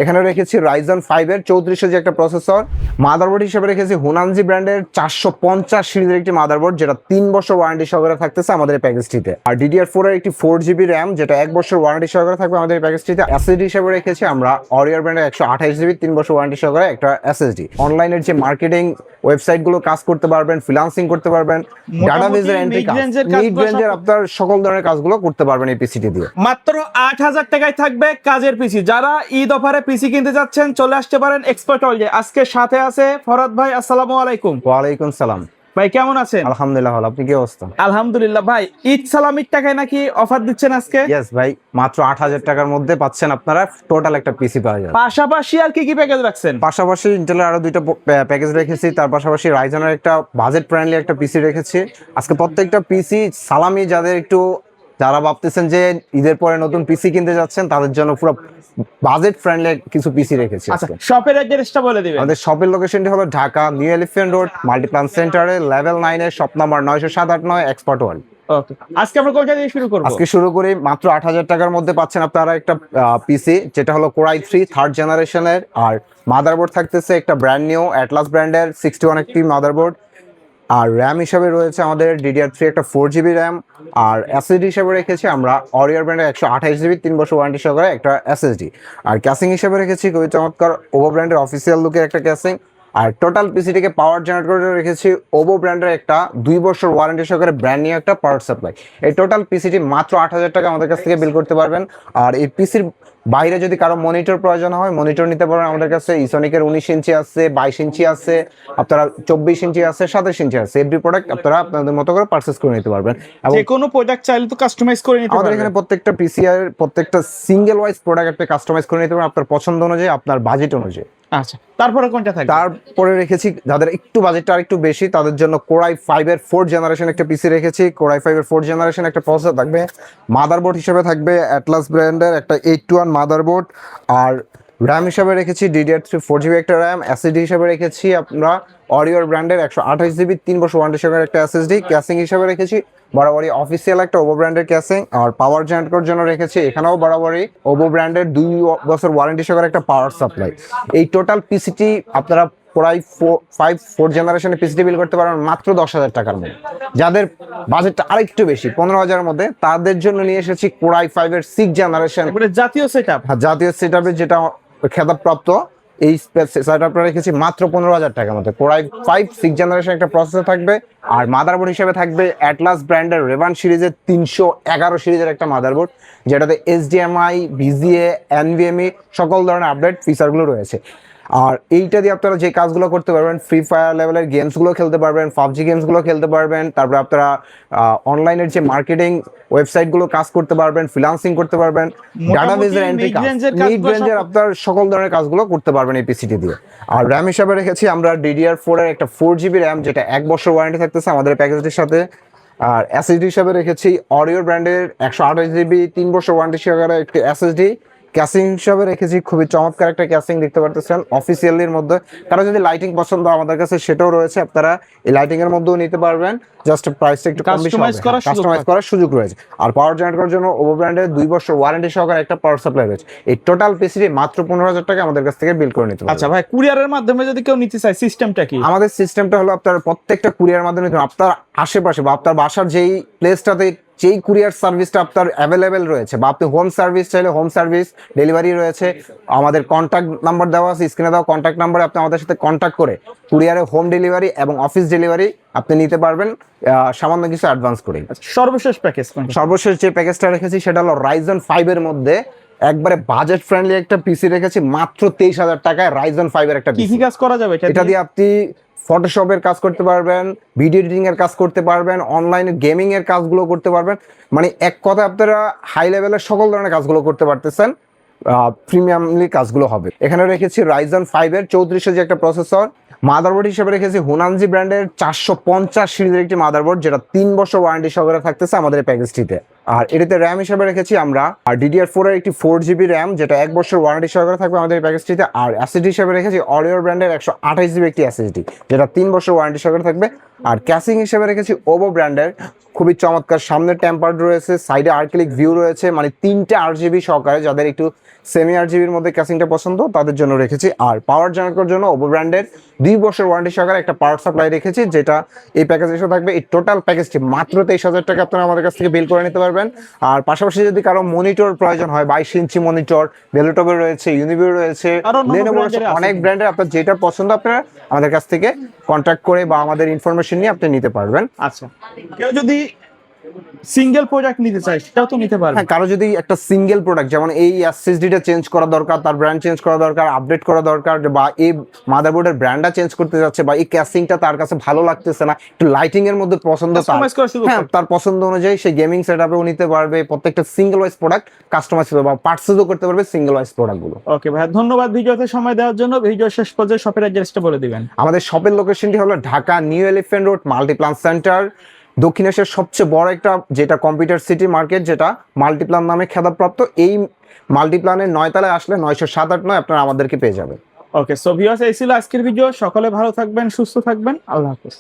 এখানে রেখেছি রাইজন 5 এর 3400 যে একটা প্রসেসর। মাদারবোর্ড হিসেবে রেখেছি হুনানজি ব্র্যান্ডের 450 সিরিজের একটি মাদারবোর্ড, যেটা 3 বছর ওয়ারেন্টি সহকারে থাকতেছে আমাদের এই প্যাকেজটিতে। আর DDR4 এর একটি 4GB র্যাম, যেটা 1 বছর ওয়ারেন্টি সহকারে থাকবে আমাদের এই প্যাকেজটিতে। SSD হিসেবে রেখেছি আমরা অরিয়র ব্র্যান্ডের 128GB 3 বছর ওয়ারেন্টি সহকারে একটা SSD। অনলাইনের যে মার্কেটিং ওয়েবসাইট গুলো কাজ করতে পারবেন, ফ্রিল্যান্সিং করতে পারবেন, ডাটাবেজের এন্ট্রি কাজ, মিড রেঞ্জের আপনার সকল ধরনের কাজগুলো করতে পারবেন এই পিসিটি দিয়ে। মাত্র 8000 টাকায় থাকবে কাজের পিসি। যারা ঈদ অফারে পিসি কিনতে যাচ্ছেন চলে আসতে পারেন এক্সপার্ট ওয়ার্ল্ডে। আজকে সাথে আছে ফরহাদ ভাই। আসসালামু আলাইকুম। ওয়ালাইকুম সালাম ভাই কেমন আছেন? আলহামদুলিল্লাহ ভালো, আপনি কি অবস্থা? আলহামদুলিল্লাহ। ভাই ঈদ সালামির টাকায় নাকি অফার দিচ্ছেন আজকে? ইয়েস ভাই, মাত্র 8000 টাকার মধ্যে পাচ্ছেন আপনারা টোটাল একটা পিসি পাওয়া যাবে। পাশাপাশি আর কি কি প্যাকেজ রাখছেন? পাশাপাশি ইন্টেলের আরো দুইটা প্যাকেজ রেখেছি, তার পাশাপাশি রাইজনের একটা বাজেট ফ্রেন্ডলি একটা পিসি রেখেছি। আজকে প্রত্যেকটা পিসি সালামি, যারা ভাবতেছেন যে ঈদের পরে নতুন পিসি কিনতে যাচ্ছেন তাদের জন্য পুরো বাজেট ফ্রেন্ডলি কিছু পিসি রেখেছি। আচ্ছা, শপের অ্যাড্রেসটা বলে দিবেন। আমাদের শপের লোকেশনটি হলো Dhaka new elephant road Multiplan সেন্টারে লেভেল 9 এর শপ নাম্বার 90789 এক্সপার্ট ওয়ার্ল্ড। ওকে, আজকে আমরা কোনটা দিয়ে শুরু করব? আজকে শুরু করি। মাত্র 8000 টাকার মধ্যে পাচ্ছেন আপনারা একটা পিসি, যেটা হলো Core i3 থার্ড জেনারেশনের। আর মাদারবোর্ড থাকতেছে একটা ব্র্যান্ড নিউ অ্যাটলাস ব্র্যান্ডের 61 একটি মাদারবোর্ড। আর র্যাম হিসাবে রয়েছে আমাদের DDR3 একটা 4GB র্যাম। আর SSD হিসাবে রেখেছি আমরা অরিয়র ব্র্যান্ডের 128GB 3 বছর ওয়ারেন্টি সহকারে একটা SSD। আর ক্যাসিং হিসাবে রেখেছি খুবই চমৎকার ওভো ব্র্যান্ডের অফিসিয়াল লুকের একটা ক্যাসিং। আর টোটাল পিসিটিকে পাওয়ার জেনারেট করে রেখেছি ওভো ব্র্যান্ডের একটা 2 বছর ওয়ারেন্টি সহকারে ব্র্যান্ড নিউ একটা পাওয়ার সাপ্লাই। এই টোটাল পিসিটি মাত্র 8000 টাকা আমাদের কাছ থেকে বিল করতে পারবেন। আর এই পিসির বাইরে যদি কারো মনিটর প্রয়োজন হয়, মনিটর নিতে পারবেন আমাদের কাছে। ইসোনিকের 19 ইঞ্চি আছে, 22 ইঞ্চি আছে, আপনারা 24 ইঞ্চি আছে, 27 ইঞ্চি আছে। এভরি প্রোডাক্ট আপনারা আপনাদের মতো করে পারচেজ করে নিতে পারবেন। যে কোনো প্রোডাক্ট চাইলে তো কাস্টমাইজ করে নিতে আমাদের পারবেন। এখানে প্রত্যেকটা পিসিআর প্রত্যেকটা সিঙ্গেল ওয়াইজ প্রোডাক্ট আপনি কাস্টমাইজ করে নিতে পারবেন আপনার পছন্দ অনুযায়ী, আপনার বাজেট অনুযায়ী। আচ্ছা, তারপরে কোনটা থাকবে? তারপরে রেখেছি যাদের একটু বাজেটটা আরেকটু বেশি তাদের জন্য Core i5 এর 4th জেনারেশন একটা পিসি রেখেছি। Core i5 এর 4th জেনারেশন একটা প্রসেসর থাকবে। মাদারবোর্ড হিসেবে থাকবে অ্যাটলাস ব্র্যান্ডের একটা 821 মাদারবোর্ড। আর র্যাম হিসেবে রেখেছি DDR3 4GB একটা র্যাম। SSD হিসেবে রেখেছি আমরা অরিয়র ব্র্যান্ডের 128GB 3 বছর ওয়ারেন্টি সহকারে একটা SSD। ক্যাসিং হিসেবে রেখেছি বরাবরই অফিসিয়াল একটা ওভো ব্র্যান্ডের ক্যাসিং। আর পাওয়ার জেনারেট করার জন্য রেখেছি এখানেও বরাবরই ওভো ব্র্যান্ডের 2 বছর ওয়ারেন্টি সহকারে একটা পাওয়ার সাপ্লাই। এই টোটাল পিসিটি আপনারা Core i5 4th জেনারেশনের পিসিটি বিল করতে পারবেন মাত্র 10,000 টাকার মধ্যে। যাদের বাজেটটা আরেকটু বেশি 15,000 এর মধ্যে তাদের জন্য নিয়ে এসেছি Core i5 এর 6th জেনারেশন জাতীয় সেটআপ। জাতীয় সেটআপের যেটা খেতাবপ্রাপ্ত এই সেটআপটা রেখেছি মাত্র 15,000 টাকার মধ্যে। Core i5 6th জেনারেশন একটা প্রসেসর থাকবে। আর মাদারবোর্ড হিসেবে থাকবে অ্যাটলাস ব্র্যান্ডের রেভান সিরিজের 311 সিরিজের একটা মাদারবোর্ড, যেটাতে HDMI, VGA, NVMe সকল ধরনের আপডেট ফিচারগুলো রয়েছে। আর এইটা দিয়ে আপনারা যে কাজগুলো করতে পারবেন, ফ্রি ফায়ার লেভেলের গেমসগুলো খেলতে পারবেন, PUBG গেমসগুলো খেলতে পারবেন। তারপরে আপনারা অনলাইনের যে মার্কেটিং ওয়েবসাইটগুলো কাজ করতে পারবেন, ফ্রিল্যান্সিং করতে পারবেন, ডাটাবেজের এন্ট্রি কাজ, মিড রেঞ্জের আপনার সকল ধরনের কাজগুলো করতে পারবেন এই পিসিটি দিয়ে। আর র্যাম হিসাবে রেখেছি আমরা DDR4 এর একটা 4GB র্যাম, যেটা 1 বছর ওয়ারেন্টি থাকতেছে আমাদের প্যাকেজটির সাথে। আর SSD হিসাবে রেখেছি অরিয়র ব্র্যান্ডের 128GB 3 বছর ওয়ারেন্টি সহকারে একটি SSD। ক্যাসিং হিসাবে রেখেছি খুবই চমৎকার একটা ক্যাসিং, দেখতে পারতেছেন অফিসিয়ালির মধ্যে। কারো যদি লাইটিং পছন্দ আমাদের কাছে সেটাও রয়েছে, আপনারা এই লাইটিং এর মধ্যেও নিতে পারবেন। জাস্ট প্রাইসটা একটু কম বেশি হবে, কাস্টমাইজ করার সুযোগ রয়েছে। আর পাওয়ার জেনারেট করার জন্য ওভো ব্র্যান্ডের 2 বছর ওয়ারেন্টি সহকারে একটা পাওয়ার সাপ্লাই রয়েছে। এই টোটাল পিসিটি মাত্র 15,000 টাকা আমাদের কাছ থেকে বিল করে নিতে পারবেন। আচ্ছা ভাই, কুরিয়ারের মাধ্যমে যদি কেউ নিতে চায় সিস্টেমটা কি? আমাদের সিস্টেমটা হলো আপনার প্রত্যেকটা কুরিয়ার মাধ্যমে আপনার আশেপাশে বা আপনার বাসার যেই প্লেসটাতে যেই কুরিয়ার সার্ভিসটা আপনার অ্যাভেলেবেল রয়েছে, বা আপনি হোম সার্ভিস চাইলে হোম সার্ভিস ডেলিভারি রয়েছে। আমাদের কন্ট্যাক্ট নাম্বার দেওয়া আছে স্ক্রিনে দেওয়া কন্ট্যাক্ট নাম্বারে আপনি আমাদের সাথে কন্ট্যাক্ট করে কুরিয়ারে হোম ডেলিভারি এবং অফিস ডেলিভারি আপনি নিতে পারবেন সামান্য কিছু অ্যাডভান্স করে। সর্বশেষ প্যাকেজ সর্বশেষ যে প্যাকেজটা রেখেছি সেটা হলো রাইজন 5 এর মধ্যে একবারে বাজেট ফ্রেন্ডলি একটা পিসি রেখেছি মাত্র 23,000 টাকায়। রাইজন 5 এর একটা কি কি কাজ করা যাবে এটা দিয়ে? আপনি ফটোশপের কাজ করতে পারবেন, ভিডিও এডিটিং এর কাজ করতে পারবেন, অনলাইনে গেমিং এর কাজগুলো করতে পারবেন। মানে এক কথায় আপনারা হাই লেভেলের সকল ধরনের কাজগুলো করতে পারতেছেন, প্রিমিয়ামলি কাজগুলো হবে। এখানে রেখেছি রাইজন 5 এর 3400 যে একটা প্রসেসর। মাদারবোর্ড হিসেবে রেখেছি হুনানজি ব্র্যান্ডের 450 সিরিজের একটি মাদারবোর্ড, যেটা 3 বছর ওয়ারেন্টি সহকারে থাকতেছে আমাদের এই প্যাকেজটিতে। আর এটাতে র্যাম হিসেবে রেখেছি আমরা আর DDR4 এর একটি 4GB র্যাম, যেটা 1 বছর ওয়ারেন্টি সহকারে থাকবে আমাদের এই প্যাকেজটিতে। আর SSD হিসেবে রেখেছি অরিয়র ব্র্যান্ডের 128GB একটি SSD, যেটা 3 বছর ওয়ারেন্টি সহকারে থাকবে আর ক্যাসিং হিসেবে রেখেছি ওভো ব্র্যান্ডের, খুবই চমৎকার, সামনে টেম্পার্ড রয়েছে, সাইডে আর্কেলিক ভিউ রয়েছে, মানে 3টে RGB সহকারে, যাদের একটু সেমি RGBর মধ্যে ক্যাসিংটা পছন্দ তাদের জন্য রেখেছি। আর পাওয়ার জেনারেটরের জন্য ওভো ব্র্যান্ডের 2 বছর ওয়ারেন্টি সহকারে একটা পাওয়ার সাপ্লাই রেখেছি, যেটা এই প্যাকেজ এসে থাকবে। এই টোটাল প্যাকেজটি মাত্র 23,000 টাকা আপনারা আমাদের কাছ থেকে বিল করে নিতে পারবেন। আর পাশাপাশি যদি কারো মনিটর প্রয়োজন হয়, 22 ইঞ্চি মনিটর ভেলোটপের রয়েছে, ইউনিভিউ রয়েছে, আর অন্যান্য Lenovo brand-এর আছে। অনেক ব্র্যান্ডের, আপনার যেটা পছন্দ আপনারা আমাদের কাছ থেকে কন্ট্যাক্ট করে বা আমাদের ইনফরমেশন নিয়ে আপনি নিতে পারবেন। আচ্ছা, কেউ যদি সিঙ্গেল প্রোডাক্ট নিতে চায় সেটাও তো নিতে পারবে। হ্যাঁ, কারো যদি একটা সিঙ্গেল প্রোডাক্ট, যেমন এই এসএসডিটা চেঞ্জ করা দরকার, তার ব্র্যান্ড চেঞ্জ করা দরকার, আপডেট করা দরকার, বা এই মাদারবোর্ডের ব্র্যান্ডটা চেঞ্জ করতে যাচ্ছে, বা এই ক্যাসিংটা তার কাছে ভালো লাগতেছে না, একটু লাইটিং এর মধ্যে পছন্দ তার, Customize করার সুযোগ হ্যাঁ পাবে। তার পছন্দ অনুযায়ী সেই গেমিং সেটআপেও নিতে পারবে। প্রত্যেকটা সিঙ্গেল ওয়াইজ প্রোডাক্ট কাস্টমাইজ করবে বা পার্চেজও করতে পারবে সিঙ্গেল ওয়াইজ প্রোডাক্টগুলো। ওকে ভাই, ধন্যবাদ ভিডিওতে সময় দেওয়ার জন্য। ভিডিও শেষ পর্যায়ে শপের অ্যাড্রেসটা বলে দিবেন। আমাদের শপের লোকেশনটি হলো Dhaka new elephant road Multiplan centre, দক্ষিণ এশিয়ার সবচেয়ে বড় একটা যেটা কম্পিউটার সিটি মার্কেট, যেটা মাল্টিপ্লান নামে খেতাবপ্রাপ্ত। এই মাল্টিপ্লানের 9 তলায় আসলে 907-9 আপনারা আমাদেরকে পেয়ে যাবেন। ওকে, সো ভিউয়ার্স, এই ছিল আজকের ভিডিও। সকলে ভালো থাকবেন, সুস্থ থাকবেন, আল্লাহ হাফেজ।